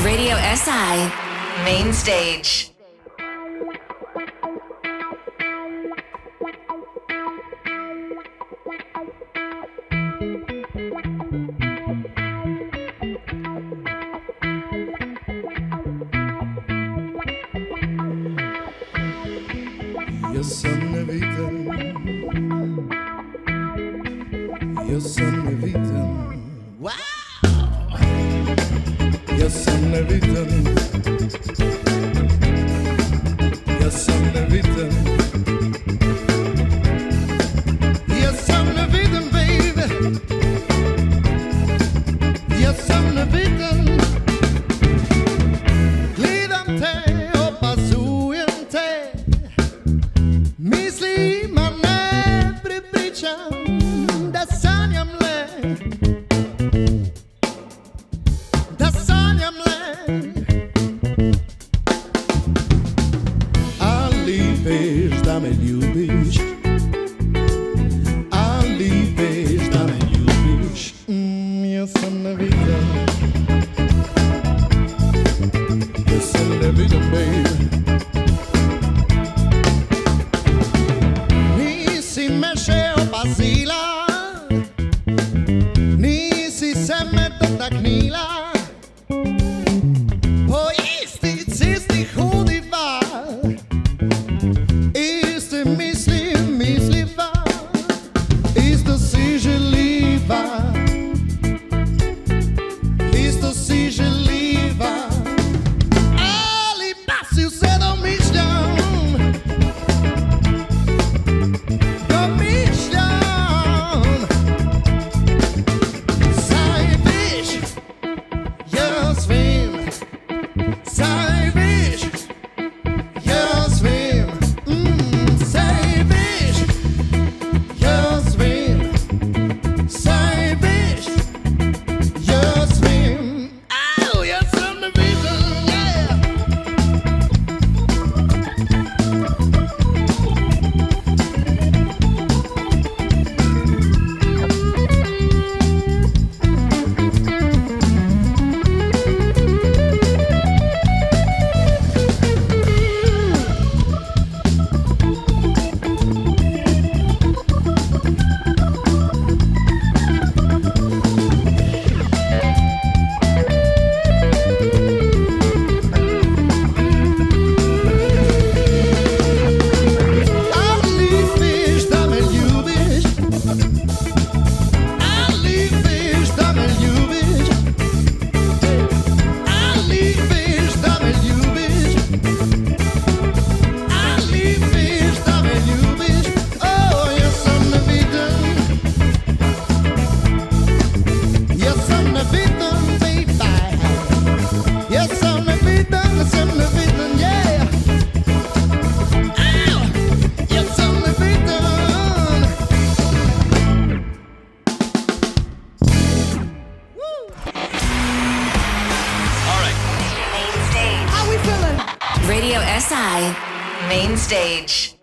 Radio SI Main Stage. Jaz sem neviden, jaz sem neviden, wow! Jaz sem neviden, jaz sem neviden, jaz sem neviden, baby, jaz sem neviden, gledam te, opazujem te. Mislim, a ne prepričam, da sanjam le, da sanjam le. Ali veš, da me ljubiš, ali veš, da me ljubiš, jaz sem neviden, jaz sem neviden, baby. Me še opazila, nisi se me dotaknila, po isti cesti hodiva, iste misli misliva, isto si želiva, isto si želiva, ali pa si vse domišljam. Radio SI Main Stage.